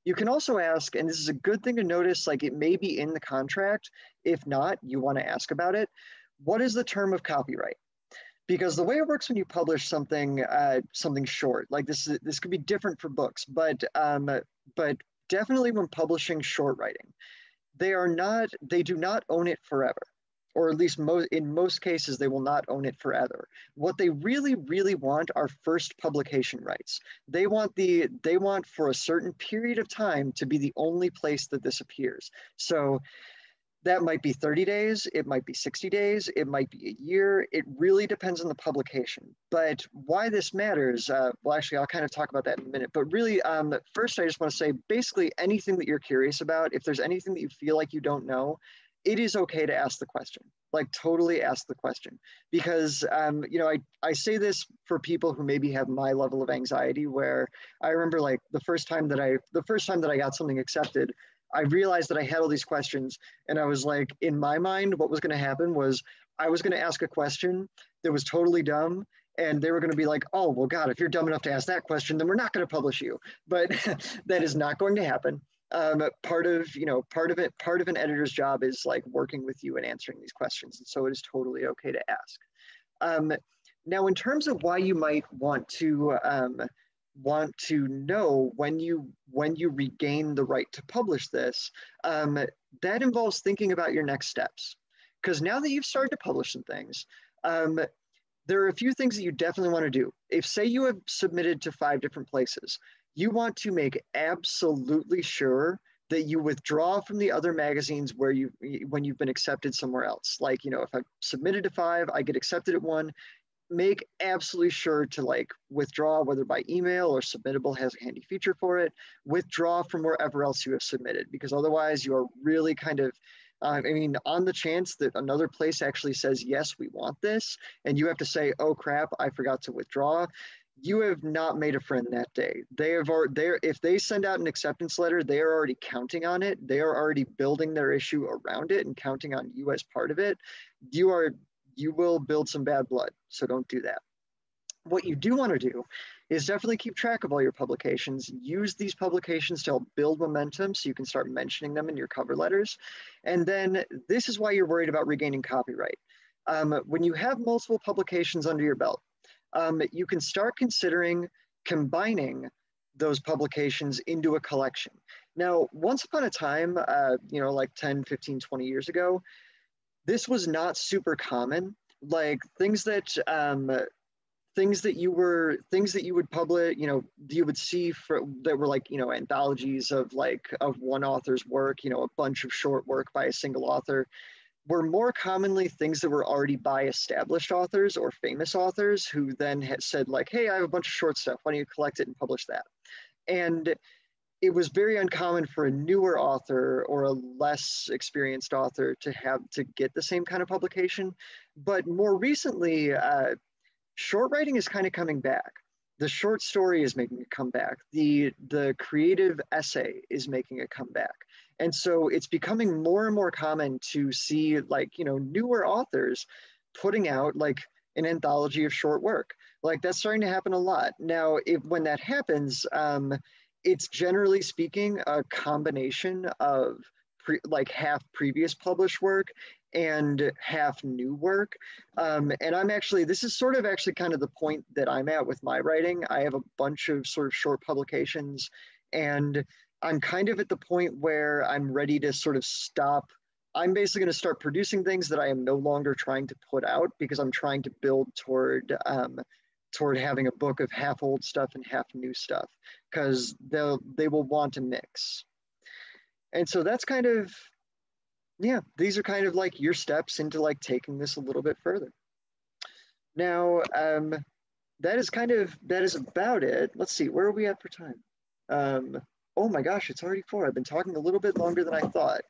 You can also ask, and this is a good thing to notice, like, it may be in the contract. If not, you want to ask about it. What is the term of copyright? Because the way it works when you publish something short, like this could be different for books, but definitely when publishing short writing, they do not own it forever, or at least in most cases they will not own it forever. What they really, really want are first publication rights. They want for a certain period of time to be the only place that this appears. So that might be 30 days, it might be 60 days, it might be a year. It really depends on the publication. But why this matters, well, actually, I'll kind of talk about that in a minute. But really, first, I just want to say, basically anything that you're curious about, if there's anything that you feel like you don't know, it is okay to ask the question. Like, totally ask the question. Because, I say this for people who maybe have my level of anxiety, where I remember, like, the first time that I got something accepted, I realized that I had all these questions, and I was like, in my mind, what was going to happen was I was going to ask a question that was totally dumb, and they were going to be like, oh, well, God, if you're dumb enough to ask that question, then we're not going to publish you. But that is not going to happen. Part of an editor's job is like working with you and answering these questions. And so it is totally okay to ask. Now, in terms of why you might want to know when you regain the right to publish this, that involves thinking about your next steps. Because now that you've started to publish some things, there are a few things that you definitely want to do. If, say, you have submitted to 5 different places, you want to make absolutely sure that you withdraw from the other magazines when you've been accepted somewhere else. Like, if I've submitted to 5, I get accepted at 1, make absolutely sure to like withdraw, whether by email or Submittable has a handy feature for it, withdraw from wherever else you have submitted, because otherwise you are really kind of, on the chance that another place actually says, yes, we want this, and you have to say, oh crap, I forgot to withdraw, you have not made a friend that day. If they send out an acceptance letter, they are already counting on it. They are already building their issue around it and counting on you as part of it. You will build some bad blood, so don't do that. What you do want to do is definitely keep track of all your publications. Use these publications to help build momentum so you can start mentioning them in your cover letters. And then this is why you're worried about regaining copyright. When you have multiple publications under your belt, you can start considering combining those publications into a collection. Now, once upon a time, you know, like 10, 15, 20 years ago, this was not super common. Like things that you would publish, you know, you would see that were like, you know, anthologies of one author's work, you know, a bunch of short work by a single author, were more commonly things that were already by established authors or famous authors who then had said like, hey, I have a bunch of short stuff, why don't you collect it and publish that? And it was very uncommon for a newer author or a less experienced author to get the same kind of publication. But more recently, short writing is kind of coming back. The short story is making a comeback. The creative essay is making a comeback. And so it's becoming more and more common to see like, you know, newer authors putting out like an anthology of short work. Like that's starting to happen a lot. Now, when that happens, it's generally speaking a combination of like half previous published work and half new work. And this is sort of actually kind of the point that I'm at with my writing. I have a bunch of sort of short publications, and I'm kind of at the point where I'm ready to sort of stop. I'm basically going to start producing things that I am no longer trying to put out because I'm trying to build toward having a book of half old stuff and half new stuff, because they will want to mix. And so that's kind of, yeah, these are kind of like your steps into like taking this a little bit further. Now, that is about it. Let's see, where are we at for time? Oh my gosh, it's already 4. I've been talking a little bit longer than I thought.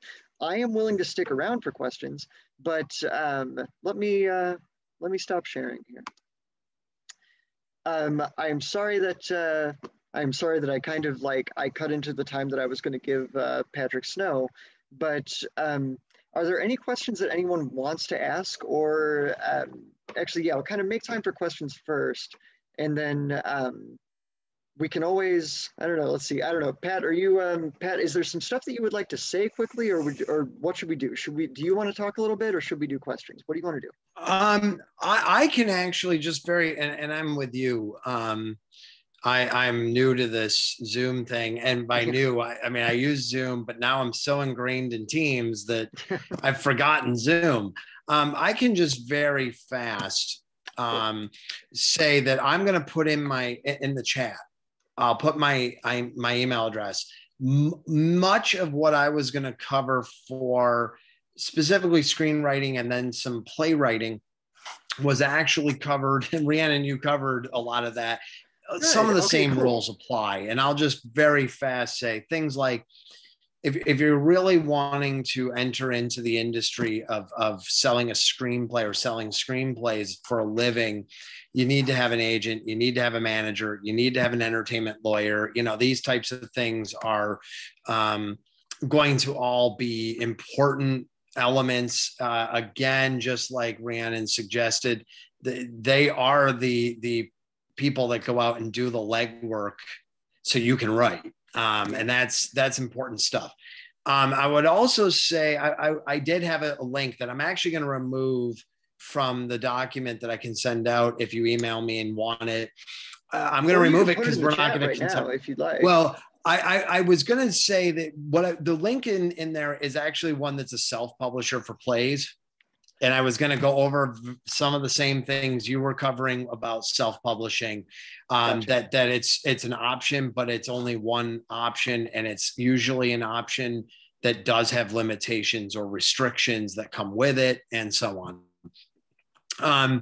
I am willing to stick around for questions, but let me stop sharing here. I'm sorry that I kind of like I cut into the time that I was going to give Patrick Snow, but are there any questions that anyone wants to ask? Or actually, yeah, I'll kind of make time for questions first, and then we can always, I don't know, let's see, I don't know, Pat, are you, Pat, is there some stuff that you would like to say quickly, or what should we do? Do you want to talk a little bit, or should we do questions? What do you want to do? I can actually just and I'm with you. I'm new to this Zoom thing, and by new, I mean I use Zoom, but now I'm so ingrained in Teams that I've forgotten Zoom. I can just very fast say that I'm going to put in the chat. I'll put my email address. Much of what I was going to cover for specifically screenwriting and then some playwriting was actually covered, and Rhiannon, you covered a lot of that. Good. Some of the same rules apply. And I'll just very fast say things like, if you're really wanting to enter into the industry of selling a screenplay or selling screenplays for a living, you need to have an agent, you need to have a manager, you need to have an entertainment lawyer. You know, these types of things are going to all be important elements. Again, just like Rhiannon suggested, they are the people that go out and do the legwork so you can write. And that's important stuff. I would also say I did have a link that I'm actually going to remove from the document that I can send out if you email me and want it. I'm going to remove it because we're not going to right now if you'd like. Well, I was going to say that the link in there is actually one that's a self-publisher for plays. And I was going to go over some of the same things you were covering about self-publishing, gotcha. that it's an option, but it's only one option. And it's usually an option that does have limitations or restrictions that come with it and so on.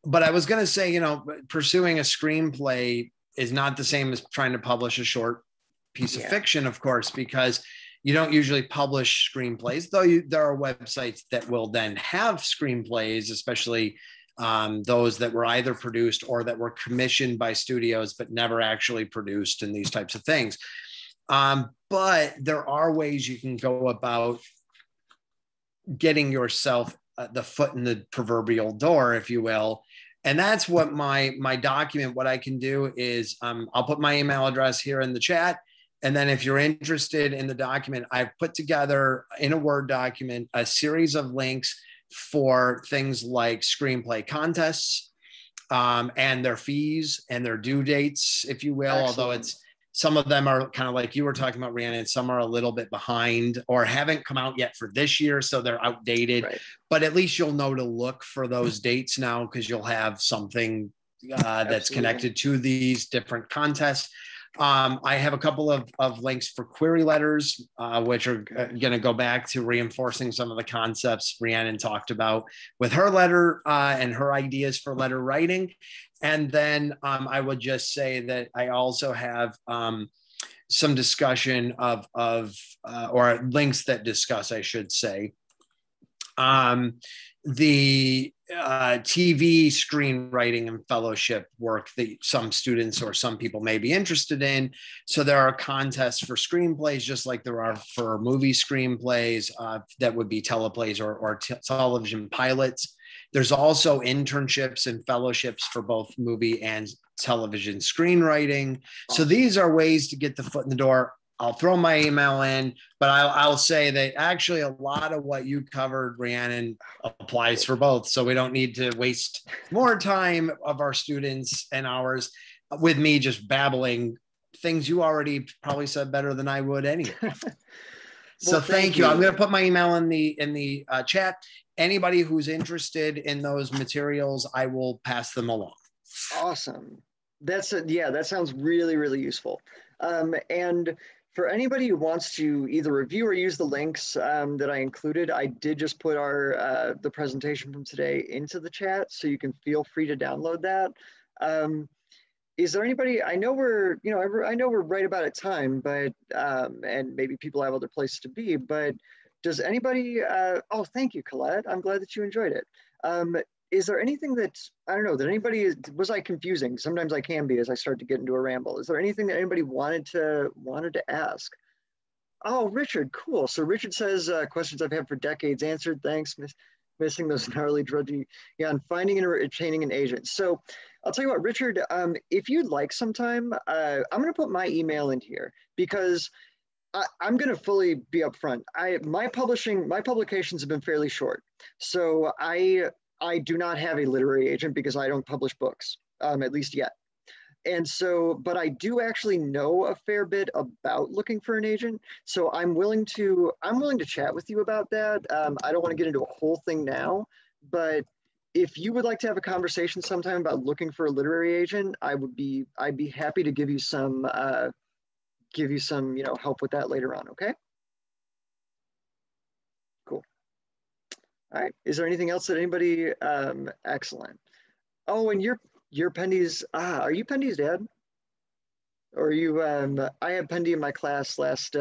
But I was going to say, you know, pursuing a screenplay is not the same as trying to publish a short piece of fiction, of course, because you don't usually publish screenplays, though there are websites that will then have screenplays, especially those that were either produced or that were commissioned by studios but never actually produced, and these types of things. But there are ways you can go about getting yourself the foot in the proverbial door, if you will. And that's what my document, what I can do is I'll put my email address here in the chat. And then if you're interested in the document, I've put together in a Word document a series of links for things like screenplay contests and their fees and their due dates, if you will. Excellent. Although it's Some of them are kind of like you were talking about, Rhiannon. Some are a little bit behind or haven't come out yet for this year, so they're outdated. Right. But at least you'll know to look for those dates now, because you'll have something that's connected to these different contests. I have a couple of links for query letters, which are going to go back to reinforcing some of the concepts Rhiannon talked about with her letter and her ideas for letter writing. And then I would just say that I also have some discussion or links that discuss, I should say, the TV screenwriting and fellowship work that some students or some people may be interested in. So there are contests for screenplays, just like there are for movie screenplays that would be teleplays or television pilots. There's also internships and fellowships for both movie and television screenwriting. So these are ways to get the foot in the door. I'll throw my email in, but I'll say that actually a lot of what you covered, Rhiannon, applies for both. So we don't need to waste more time of our students and ours with me just babbling things you already probably said better than I would anyway. So thank you. I'm going to put my email in the chat. Anybody who's interested in those materials, I will pass them along. Awesome. That sounds really, really useful. And for anybody who wants to either review or use the links that I included, I did just put the presentation from today into the chat, so you can feel free to download that. Is there anybody? I know we're right about at time, but and maybe people have other places to be. But does anybody? Oh, thank you, Colette. I'm glad that you enjoyed it. Is there anything that, I don't know, that anybody, was I confusing? Sometimes I can be as I start to get into a ramble. Is there anything that anybody wanted to ask? Oh, Richard, cool. So Richard says, questions I've had for decades answered, thanks. Missing those gnarly, drudgy, yeah, and finding and retaining an agent. So I'll tell you what, Richard, if you'd like sometime, I'm gonna put my email in here, because I'm going to fully be upfront. My publications have been fairly short. So I do not have a literary agent because I don't publish books, at least yet. And so, but I do actually know a fair bit about looking for an agent. So I'm willing to chat with you about that. I don't want to get into a whole thing now, but if you would like to have a conversation sometime about looking for a literary agent, I'd be happy to give you some help with that later on. Okay. Cool. All right. Is there anything else that anybody? Excellent. Oh, and you're Pendy's. Are you Pendy's dad? Or are you? I had Pendy in my class last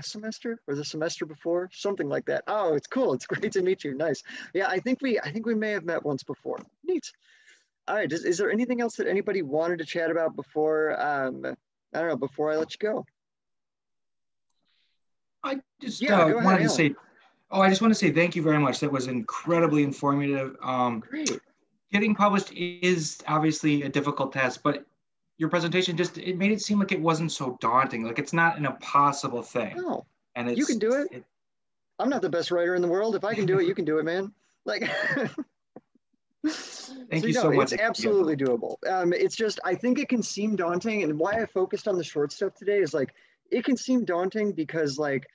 semester or the semester before, something like that. Oh, it's cool. It's great to meet you. Nice. Yeah, I think we may have met once before. Neat. All right. Is there anything else that anybody wanted to chat about before? I don't know. Before I let you go. I just wanted to say. Oh, I just want to say thank you very much. That was incredibly informative. Great. Getting published is obviously a difficult task, but your presentation it made it seem like it wasn't so daunting. Like it's not an impossible thing. No, and you can do it. I'm not the best writer in the world. If I can do it, you can do it, man. Like, thank you so much. It's absolutely doable. It's just, I think it can seem daunting, and why I focused on the short stuff today is like, it can seem daunting because like,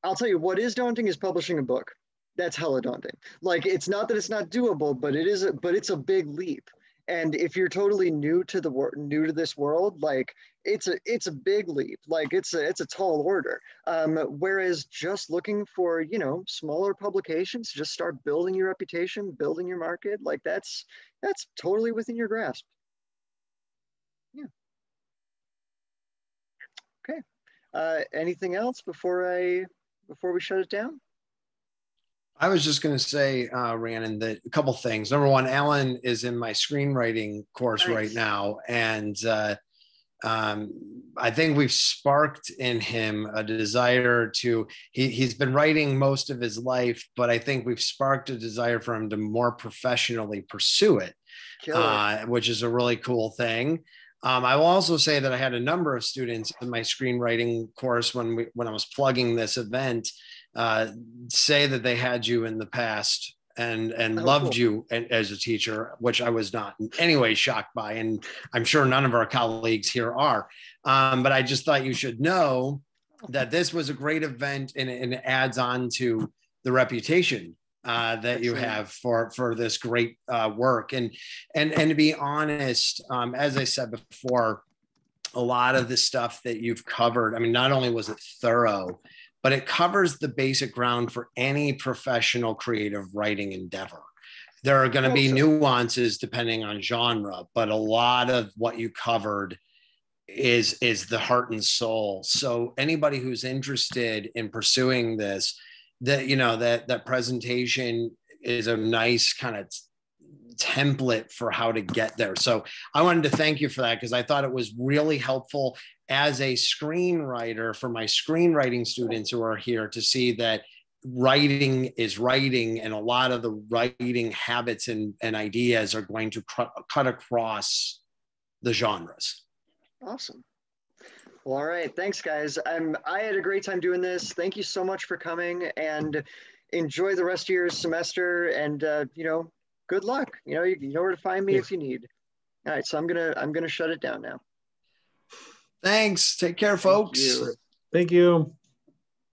I'll tell you what is daunting is publishing a book. That's hella daunting. Like, it's not that it's not doable, but it's a big leap. And if you're totally new to this world, like it's a big leap. Like it's a tall order. Whereas just looking for, smaller publications, just start building your reputation, building your market, like that's totally within your grasp. Yeah. Okay. Anything else before we shut it down? I was just going to say, Rhiannon, that a couple things. Number one, Alan is in my screenwriting course right now. And I think we've sparked in him a desire he's been writing most of his life, but I think we've sparked a desire for him to more professionally pursue it, which is a really cool thing. I will also say that I had a number of students in my screenwriting course when I was plugging this event say that they had you in the past and Oh, loved cool. you as a teacher, which I was not in any way shocked by. And I'm sure none of our colleagues here are. But I just thought you should know that this was a great event, and it adds on to the reputation that you have for this great work. And to be honest, as I said before, a lot of the stuff that you've covered, I mean, not only was it thorough, but it covers the basic ground for any professional creative writing endeavor. There are going to be nuances depending on genre, but a lot of what you covered is the heart and soul. So anybody who's interested in pursuing this, that presentation is a nice kind of template for how to get there. So I wanted to thank you for that, because I thought it was really helpful as a screenwriter for my screenwriting students who are here to see that writing is writing, and a lot of the writing habits and ideas are going to cut across the genres. Awesome. Well, all right. Thanks, guys. I had a great time doing this. Thank you so much for coming, and enjoy the rest of your semester, and good luck. You know where to find me if you need. All right, so I'm gonna shut it down now. Thanks. Take care, folks. Thank you. Thank you.